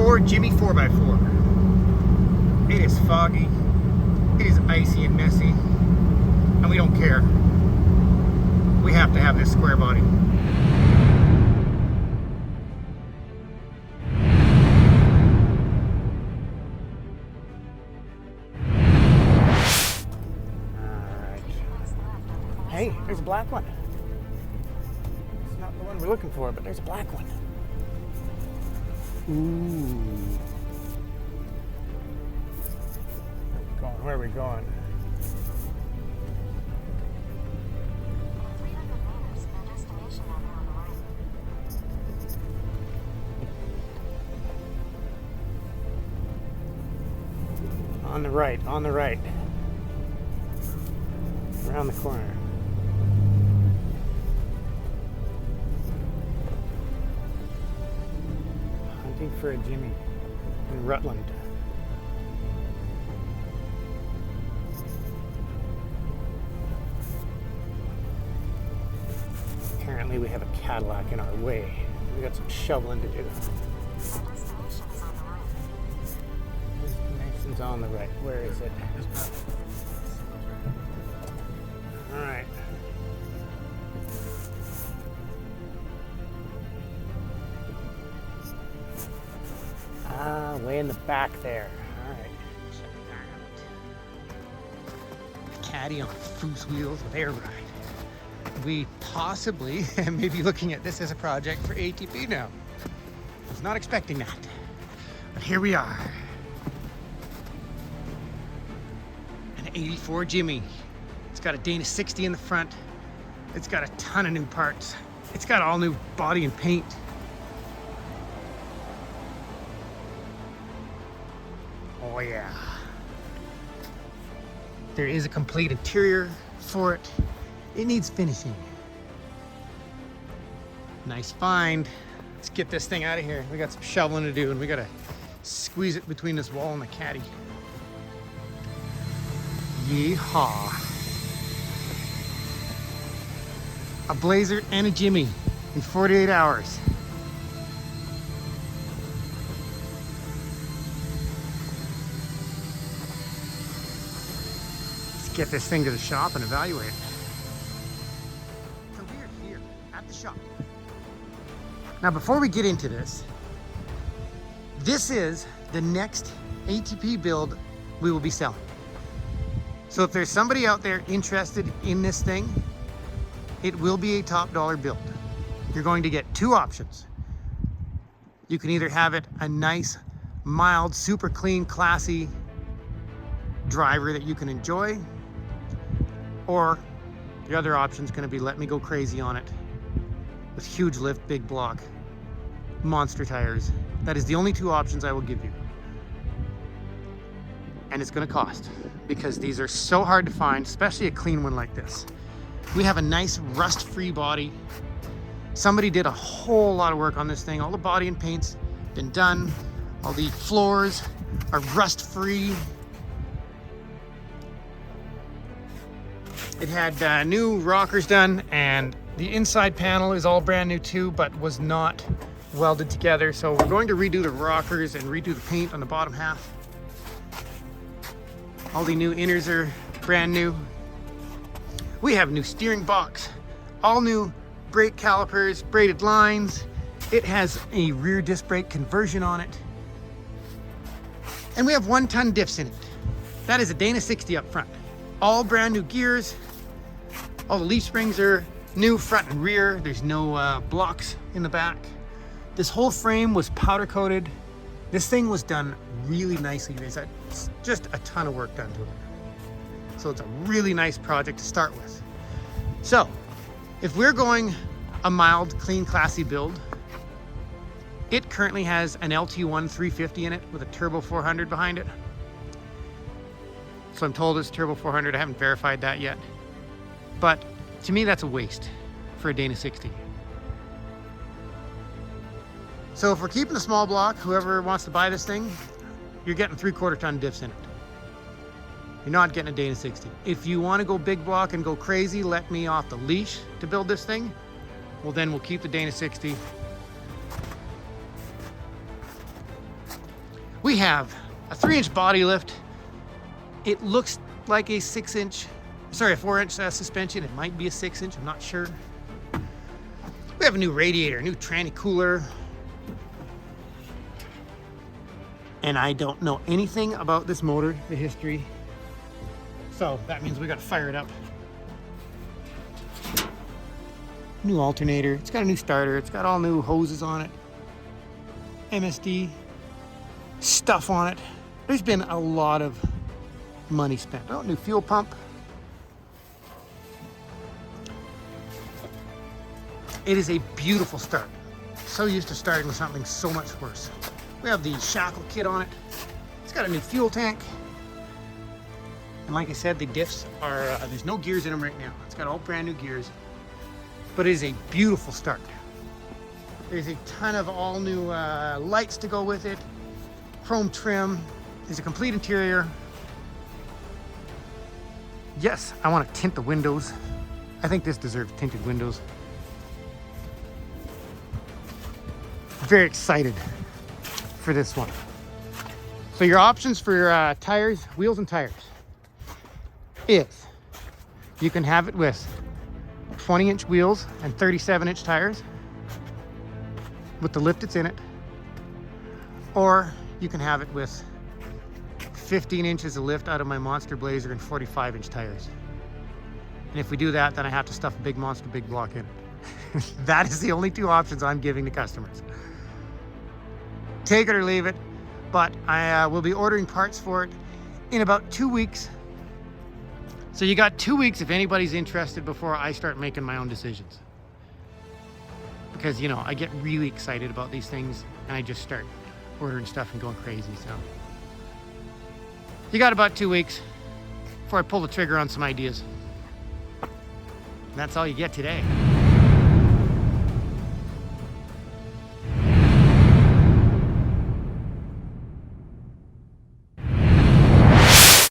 84 Jimmy 4x4. It is foggy, it is icy and messy, and we don't care. We have to have this square body. Alright. Hey, there's a black one. It's not the one we're looking for, but there's a black one. Ooh. Where are we going? On the right, on the right. Around the corner. Hunting for a Jimmy in Rutland. Apparently we have a Cadillac in our way. We got some shoveling to do. Destination's on the right. Where is it? Alright. Way in the back there. Alright. Check that out. Caddy on foose wheels with air ride. We possibly may be looking at this as a project for ATP now. I was not expecting that, but here we are. An 84 Jimmy. It's got a Dana 60 in the front. It's got a ton of new parts. It's got all new body and paint. Oh yeah. There is a complete interior for it. It needs finishing. Nice find. Let's get this thing out of here. We got some shoveling to do and we gotta squeeze it between this wall and the caddy. Yeehaw. A Blazer and a Jimmy in 48 hours. Let's get this thing to the shop and evaluate it. So we're here at the shop. Now before we get into this, this is the next ATP build we will be selling. So if there's somebody out there interested in this thing, it will be a top dollar build. You're going to get two options. You can either have it a nice, mild, super clean, classy driver that you can enjoy, or the other option is going to be let me go crazy on it with huge lift, big block, monster tires. That is the only two options I will give you. And it's going to cost, because these are so hard to find, especially a clean one like this. We have a nice rust-free body. Somebody did a whole lot of work on this thing. All the body and paint's been done. All the floors are rust-free. It had new rockers done, and the inside panel is all brand new too, but was not welded together. So we're going to redo the rockers and redo the paint on the bottom half. All the new inners are brand new. We have a new steering box, all new brake calipers, braided lines. It has a rear disc brake conversion on it. And we have 1-ton diffs in it. That is a Dana 60 up front. All brand new gears. All the leaf springs are new front and rear. There's no blocks in the back. This whole frame was powder coated. This thing was done really nicely. There's just a ton of work done to it. So it's a really nice project to start with. So if we're going a mild, clean, classy build, it currently has an LT1 350 in it with a turbo 400 behind it. So I'm told it's turbo 400. I haven't verified that yet. But to me, that's a waste for a Dana 60. So if we're keeping the small block, whoever wants to buy this thing, you're getting 3/4 ton diffs in it. You're not getting a Dana 60. If you want to go big block and go crazy, let me off the leash to build this thing, well then we'll keep the Dana 60. We have a 3-inch body lift. It looks like a 4-inch suspension. It might be a 6-inch, I'm not sure. We have a new radiator, a new tranny cooler. And I don't know anything about this motor, the history. So that means we gotta fire it up. New alternator, it's got a new starter, it's got all new hoses on it. MSD stuff on it. There's been a lot of money spent. Oh, new fuel pump. It is a beautiful start. So used to starting with something so much worse. We have the shackle kit on it. It's got a new fuel tank. And like I said, the diffs are, there's no gears in them right now. It's got all brand new gears. But it is a beautiful start. There's a ton of all new lights to go with it. Chrome trim. There's a complete interior. Yes, I want to tint the windows. I think this deserves tinted windows. Very excited for this one. So your options for your tires, wheels and tires, is you can have it with 20-inch wheels and 37-inch tires with the lift that's in it, or you can have it with 15 inches of lift out of my Monster Blazer and 45-inch tires. And if we do that, then I have to stuff a big Monster big block in it. That is the only 2 options I'm giving to customers. Take it or leave it, but I will be ordering parts for it in about 2 weeks. So you got 2 weeks if anybody's interested before I start making my own decisions. Because, you know, I get really excited about these things and I just start ordering stuff and going crazy. So you got about 2 weeks before I pull the trigger on some ideas. And that's all you get today.